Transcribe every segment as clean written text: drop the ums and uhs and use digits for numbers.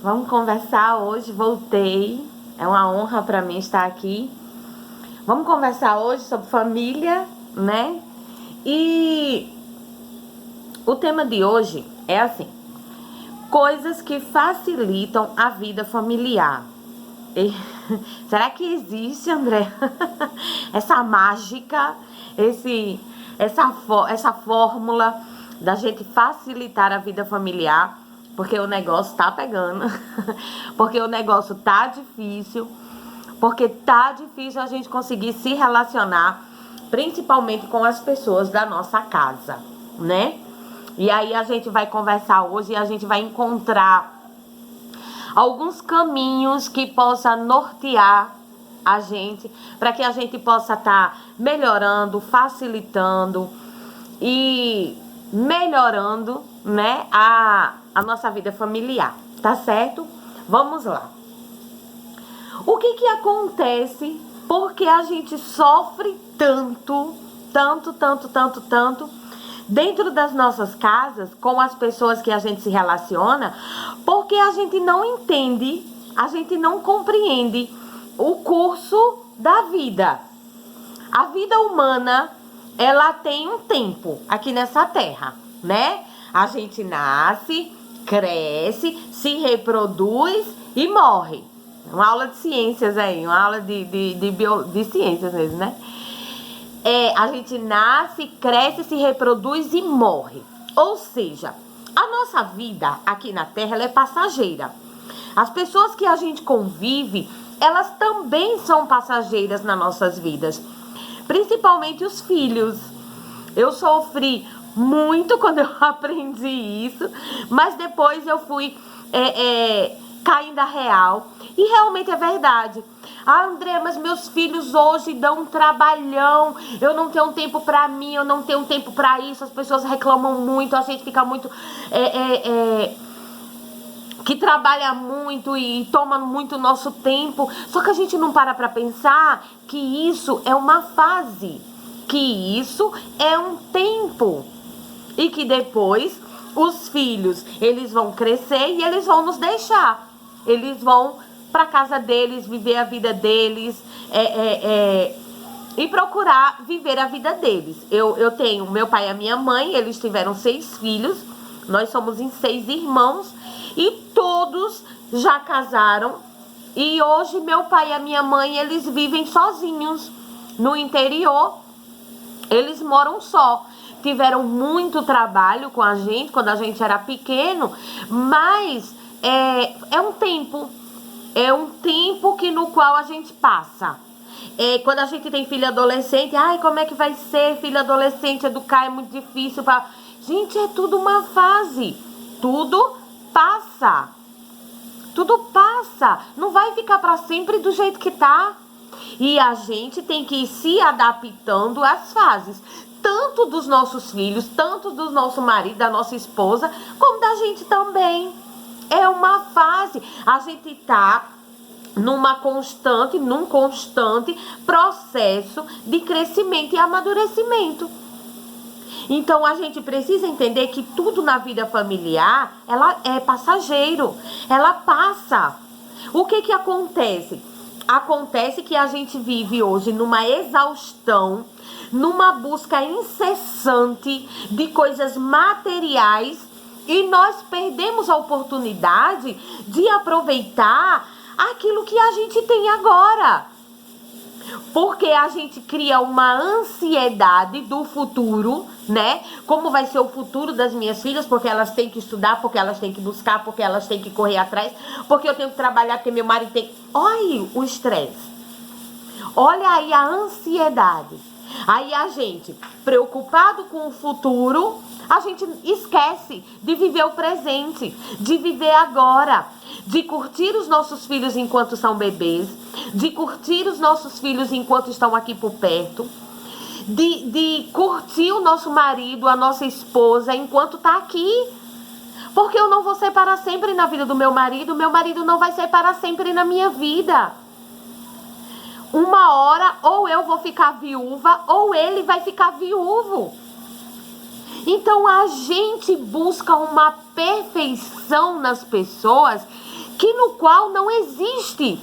Vamos conversar hoje, voltei. É uma honra para mim estar aqui. Vamos conversar hoje sobre família, né? E o tema de hoje é assim: coisas que facilitam a vida familiar. E, será que existe, André, essa mágica, essa fórmula da gente facilitar a vida familiar? Porque o negócio tá pegando, porque o negócio tá difícil, porque tá difícil a gente conseguir se relacionar, principalmente com as pessoas da nossa casa, né? E aí a gente vai conversar hoje e a gente vai encontrar alguns caminhos que possa nortear a gente, para que a gente possa estar melhorando, facilitando e melhorando, né, a nossa vida familiar, tá certo? Vamos lá. O que acontece porque a gente sofre tanto dentro das nossas casas, com as pessoas que a gente se relaciona, porque a gente não entende, a gente não compreende o curso da vida. A vida humana, ela tem um tempo aqui nessa terra, né? A gente nasce, cresce, se reproduz e morre. Uma aula de ciências aí, uma aula de ciências mesmo, né? A gente nasce, cresce, se reproduz e morre. Ou seja, a nossa vida aqui na Terra, ela é passageira. As pessoas que a gente convive, elas também são passageiras nas nossas vidas. Principalmente os filhos. Eu sofri muito quando eu aprendi isso, mas depois eu fui caindo a real. E realmente é verdade. Ah, André, mas meus filhos hoje dão um trabalhão. Eu não tenho tempo pra mim, eu não tenho tempo pra isso. As pessoas reclamam muito, a gente fica muito... que trabalha muito e toma muito nosso tempo. Só que a gente não para pra pensar que isso é uma fase. Que isso é um tempo. E que depois os filhos, eles vão crescer e eles vão nos deixar. Eles vão para casa deles, viver a vida deles, e procurar viver a vida deles. Eu tenho meu pai e a minha mãe, eles tiveram 6 filhos, nós somos em 6 irmãos, e todos já casaram, e hoje meu pai e a minha mãe, eles vivem sozinhos, no interior, eles moram só. Tiveram muito trabalho com a gente, quando a gente era pequeno, mas é um tempo. É um tempo no qual a gente passa. Quando a gente tem filho adolescente, ai, como é que vai ser filho adolescente? Educar é muito difícil. Gente, é tudo uma fase. Tudo passa. Tudo passa. Não vai ficar para sempre do jeito que tá. E a gente tem que ir se adaptando às fases. Tanto dos nossos filhos, tanto do nosso marido, da nossa esposa, como da gente também. É uma fase. A gente tá num constante processo de crescimento e amadurecimento. Então a gente precisa entender que tudo na vida familiar, ela é passageiro. Ela passa. O que acontece? Acontece que a gente vive hoje numa exaustão, numa busca incessante de coisas materiais, e nós perdemos a oportunidade de aproveitar aquilo que a gente tem agora. Porque a gente cria uma ansiedade do futuro, né? Como vai ser o futuro das minhas filhas, porque elas têm que estudar, porque elas têm que buscar, porque elas têm que correr atrás, porque eu tenho que trabalhar, porque meu marido tem... Olha o estresse. Olha aí a ansiedade. Aí a gente, preocupado com o futuro, a gente esquece de viver o presente, de viver agora, de curtir os nossos filhos enquanto são bebês, de curtir os nossos filhos enquanto estão aqui por perto, de curtir o nosso marido, a nossa esposa enquanto está aqui. Porque eu não vou ser para sempre na vida do meu marido não vai ser para sempre na minha vida. Uma hora, ou eu vou ficar viúva, ou ele vai ficar viúvo. Então a gente busca uma perfeição nas pessoas que no qual não existe.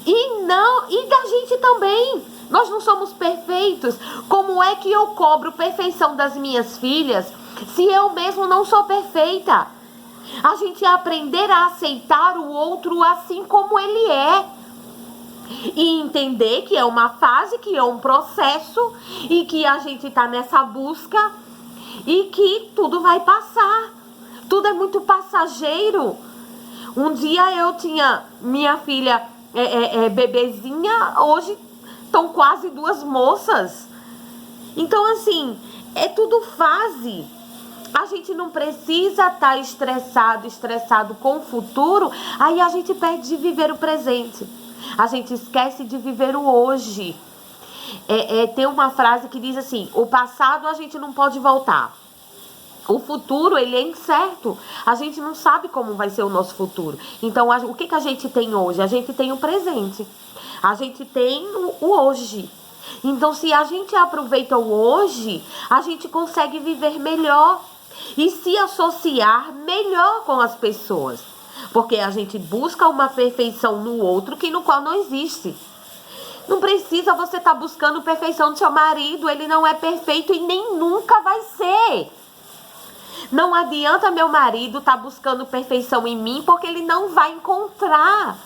E da gente também. Nós não somos perfeitos. Como é que eu cobro perfeição das minhas filhas se eu mesmo não sou perfeita? A gente aprender a aceitar o outro assim como ele é. E entender que é uma fase, que é um processo, e que a gente tá nessa busca, e que tudo vai passar. Tudo é muito passageiro. Um dia eu tinha minha filha bebezinha, hoje estão quase 2 moças. Então assim, é tudo fase. A gente não precisa estar estressado com o futuro. Aí a gente perde de viver o presente. A gente esquece de viver o hoje. Tem uma frase que diz assim: o passado a gente não pode voltar. O futuro, ele é incerto. A gente não sabe como vai ser o nosso futuro. Então, o que a gente tem hoje? A gente tem o presente. A gente tem o hoje. Então, se a gente aproveita o hoje, a gente consegue viver melhor e se associar melhor com as pessoas. Porque a gente busca uma perfeição no outro que no qual não existe. Não precisa você estar buscando perfeição do seu marido. Ele não é perfeito e nem nunca vai ser. Não adianta meu marido estar buscando perfeição em mim, porque ele não vai encontrar.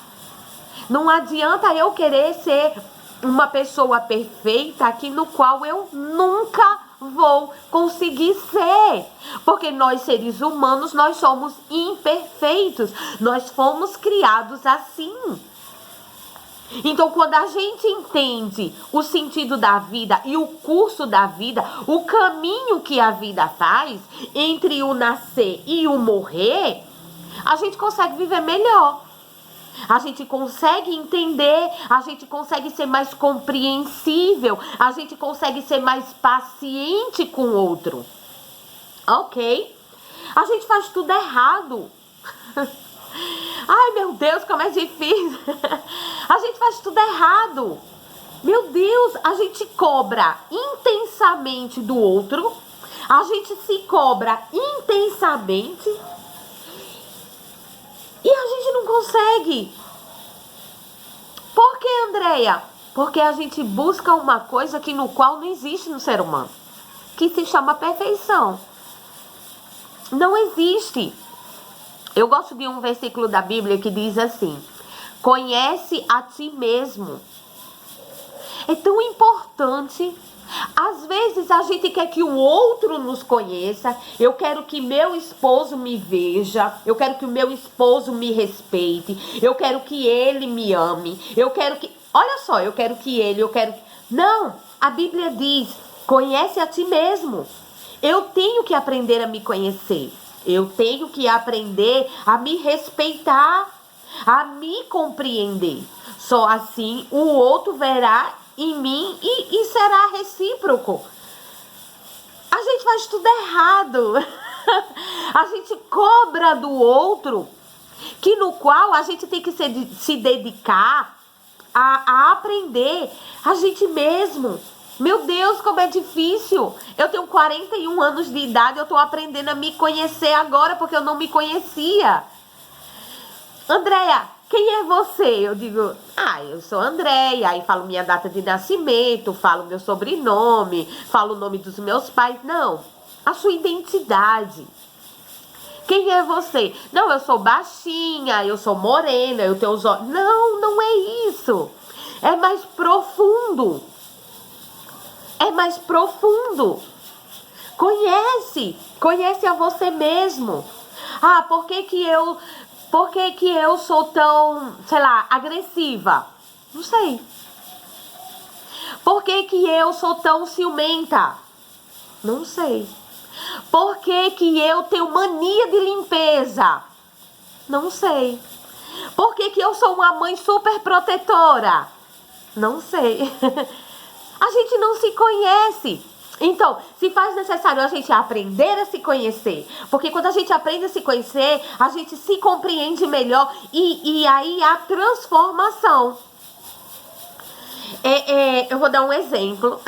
Não adianta eu querer ser uma pessoa perfeita aqui no qual eu nunca vou conseguir ser. Porque nós, seres humanos, nós somos imperfeitos. Nós fomos criados assim. Então, quando a gente entende o sentido da vida e o curso da vida, o caminho que a vida faz entre o nascer e o morrer, a gente consegue viver melhor. A gente consegue entender, a gente consegue ser mais compreensível, a gente consegue ser mais paciente com o outro. Ok? A gente faz tudo errado. Ai, meu Deus, como é difícil. A gente faz tudo errado. Meu Deus, a gente cobra intensamente do outro. A gente se cobra intensamente. E a gente não consegue. Por que, Andréia? Porque a gente busca uma coisa que no qual não existe no ser humano. Que se chama perfeição. Não existe. Eu gosto de um versículo da Bíblia que diz assim: conhece a ti mesmo. É tão importante. Às vezes a gente quer que o outro nos conheça. Eu quero que meu esposo me veja. Eu quero que o meu esposo me respeite. Eu quero que ele me ame. Eu quero que... Olha só, eu quero que ele... Não, a Bíblia diz: conhece a ti mesmo. Eu tenho que aprender a me conhecer. Eu tenho que aprender a me respeitar, a me compreender. Só assim o outro verá em mim e será recíproco. A gente faz tudo errado. A gente cobra do outro, que no qual a gente tem que se dedicar a aprender a gente mesmo. Meu Deus, como é difícil. Eu tenho 41 anos de idade, eu tô aprendendo a me conhecer agora, porque eu não me conhecia. Andréia, quem é você? Eu digo, eu sou Andréia. Aí falo minha data de nascimento, falo meu sobrenome, falo o nome dos meus pais. Não, a sua identidade. Quem é você? Não, eu sou baixinha, eu sou morena, eu tenho os olhos... Não, não é isso. É mais profundo. É mais profundo. Conhece a você mesmo. Por que que eu sou tão, sei lá, agressiva? Não sei. Por que que eu sou tão ciumenta? Não sei. Por que que eu tenho mania de limpeza? Não sei. Por que que eu sou uma mãe super protetora? Não sei. A gente não se conhece. Então, se faz necessário a gente aprender a se conhecer. Porque quando a gente aprende a se conhecer, a gente se compreende melhor. E aí há transformação. Eu vou dar um exemplo.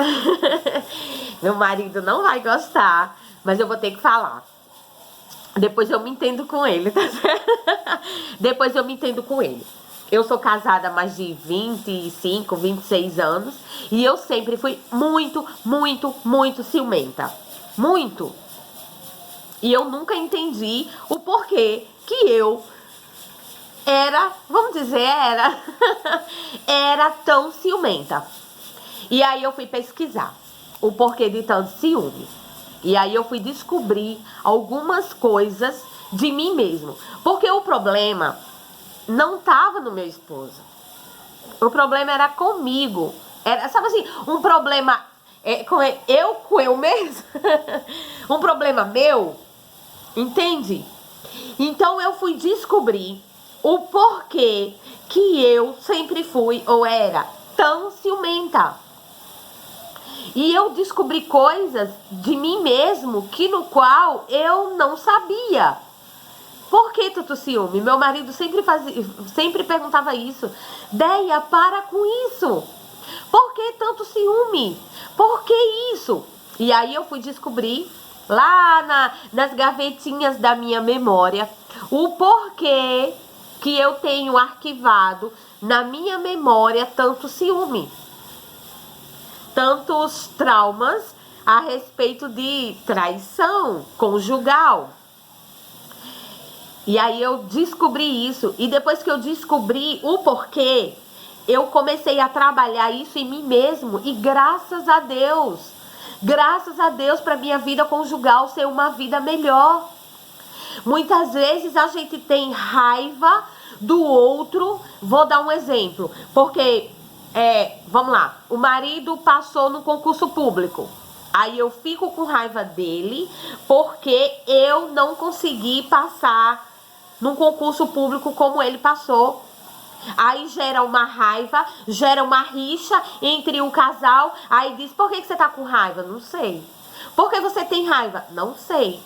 Meu marido não vai gostar, mas eu vou ter que falar. Depois eu me entendo com ele, tá certo? Depois eu me entendo com ele. Eu sou casada há mais de 25, 26 anos. E eu sempre fui muito, muito, muito ciumenta. Muito. E eu nunca entendi o porquê que eu vamos dizer, era tão ciumenta. E aí eu fui pesquisar o porquê de tanto ciúme. E aí eu fui descobrir algumas coisas de mim mesmo. Porque o problema não tava no meu esposo. O problema era comigo. Era, sabe assim, um problema com eu mesmo. Um problema meu, entende? Então eu fui descobrir o porquê que eu sempre fui ou era tão ciumenta. E eu descobri coisas de mim mesmo que no qual eu não sabia. Por que tanto ciúme? Meu marido sempre perguntava isso. Deia, para com isso. Por que tanto ciúme? Por que isso? E aí eu fui descobrir lá nas gavetinhas da minha memória o porquê que eu tenho arquivado na minha memória tanto ciúme. Tantos traumas a respeito de traição conjugal. E aí eu descobri isso. E depois que eu descobri o porquê, eu comecei a trabalhar isso em mim mesmo. E graças a Deus para minha vida conjugal ser uma vida melhor. Muitas vezes a gente tem raiva do outro. Vou dar um exemplo. Porque, vamos lá, o marido passou no concurso público. Aí eu fico com raiva dele porque eu não consegui passar num concurso público como ele passou. Aí gera uma raiva, gera uma rixa entre o casal. Aí diz, por que você tá com raiva? Não sei. Por que você tem raiva? Não sei.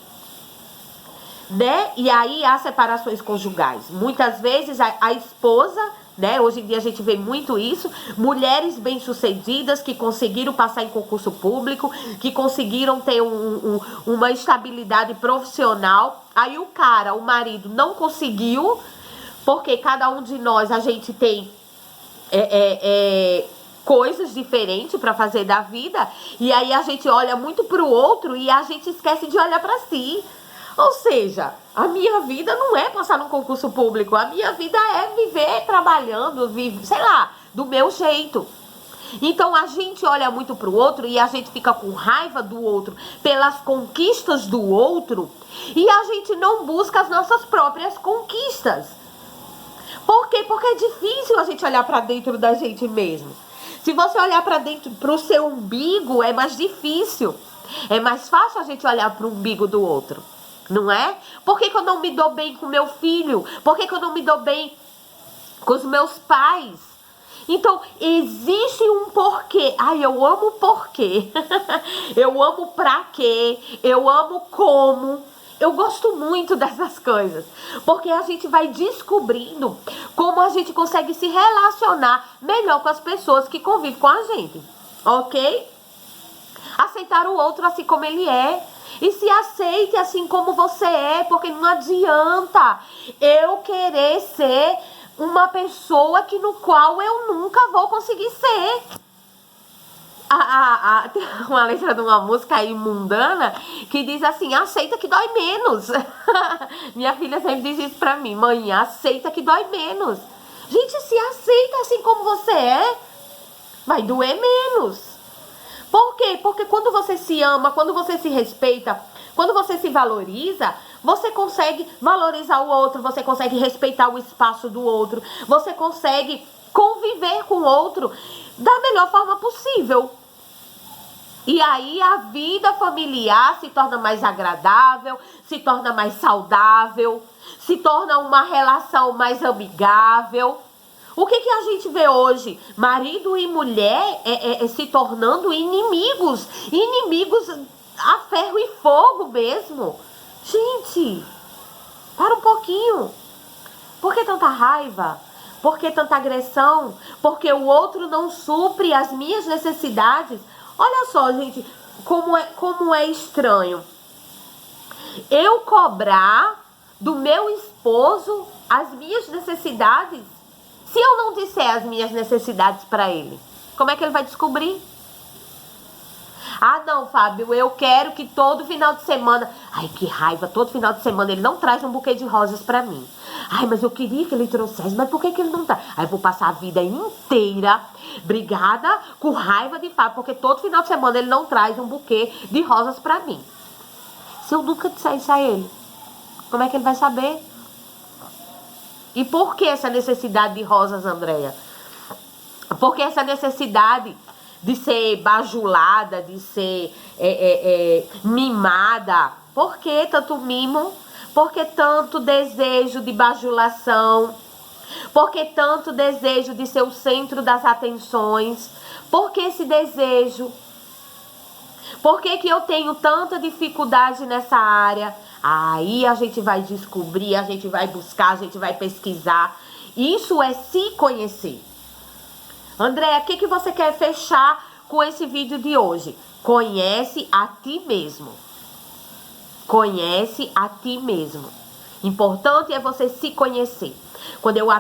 Né? E aí há separações conjugais. Muitas vezes a esposa, né? Hoje em dia a gente vê muito isso. Mulheres bem-sucedidas que conseguiram passar em concurso público, que conseguiram ter uma estabilidade profissional. Aí o marido não conseguiu, porque cada um de nós, a gente tem coisas diferentes para fazer da vida. E aí a gente olha muito para o outro e a gente esquece de olhar para si. Ou seja, a minha vida não é passar num concurso público. A minha vida é viver trabalhando, sei lá, do meu jeito. Então a gente olha muito pro outro e a gente fica com raiva do outro pelas conquistas do outro. E a gente não busca as nossas próprias conquistas. Por quê? Porque é difícil a gente olhar pra dentro da gente mesmo. Se você olhar pra dentro, pro seu umbigo, é mais difícil. É mais fácil a gente olhar pro umbigo do outro. Não é? Por que eu não me dou bem com meu filho? Por que eu não me dou bem com os meus pais? Então, existe um porquê. Ai, eu amo porquê. Eu amo pra quê. Eu amo como. Eu gosto muito dessas coisas. Porque a gente vai descobrindo como a gente consegue se relacionar melhor com as pessoas que convivem com a gente. Ok? Aceitar o outro assim como ele é. E se aceite assim como você é, porque não adianta eu querer ser uma pessoa no qual eu nunca vou conseguir ser. Tem uma letra de uma música aí mundana que diz assim, aceita que dói menos. Minha filha sempre diz isso pra mim, mãe, aceita que dói menos. Gente, se aceita assim como você é, vai doer menos. Por quê? Porque quando você se ama, quando você se respeita, quando você se valoriza, você consegue valorizar o outro, você consegue respeitar o espaço do outro, você consegue conviver com o outro da melhor forma possível. E aí a vida familiar se torna mais agradável, se torna mais saudável, se torna uma relação mais amigável. O que a gente vê hoje? Marido e mulher se tornando inimigos. Inimigos a ferro e fogo mesmo. Gente, para um pouquinho. Por que tanta raiva? Por que tanta agressão? Porque o outro não supre as minhas necessidades. Olha só, gente, como é estranho. eu cobrar do meu esposo as minhas necessidades? Se eu não disser as minhas necessidades para ele, como é que ele vai descobrir? Ah, não, Fábio, eu quero que todo final de semana... Ai, que raiva, todo final de semana ele não traz um buquê de rosas pra mim. Ai, mas eu queria que ele trouxesse, mas por que ele não traz? Aí eu vou passar a vida inteira brigada, com raiva de Fábio, porque todo final de semana ele não traz um buquê de rosas pra mim. Se eu nunca disser isso a ele, como é que ele vai saber? E por que essa necessidade de rosas, Andréia? Por que essa necessidade de ser bajulada, de ser mimada? Por que tanto mimo? Por que tanto desejo de bajulação? Por que tanto desejo de ser o centro das atenções? Por que esse desejo? Por que eu tenho tanta dificuldade nessa área? Aí a gente vai descobrir, a gente vai buscar, a gente vai pesquisar. Isso é se conhecer. Andréia, o que você quer fechar com esse vídeo de hoje? Conhece a ti mesmo. Conhece a ti mesmo. Importante é você se conhecer. Quando eu estou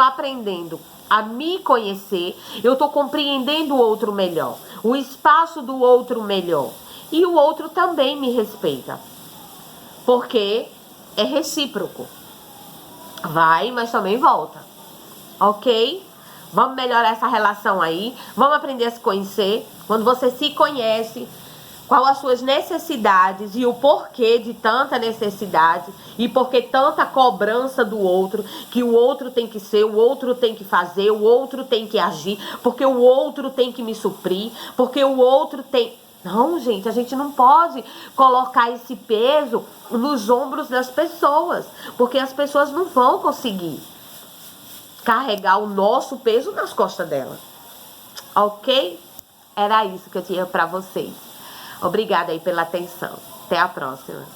aprendendo a me conhecer, eu estou compreendendo o outro melhor, o espaço do outro melhor. E o outro também me respeita. Porque é recíproco. Vai, mas também volta. Ok? Vamos melhorar essa relação aí. Vamos aprender a se conhecer. Quando você se conhece, quais as suas necessidades e o porquê de tanta necessidade e porquê tanta cobrança do outro, que o outro tem que ser, o outro tem que fazer, o outro tem que agir, porque o outro tem que me suprir, porque o outro tem... Não, gente, a gente não pode colocar esse peso nos ombros das pessoas, porque as pessoas não vão conseguir carregar o nosso peso nas costas dela. Ok? Era isso que eu tinha pra vocês. Obrigada aí pela atenção. Até a próxima.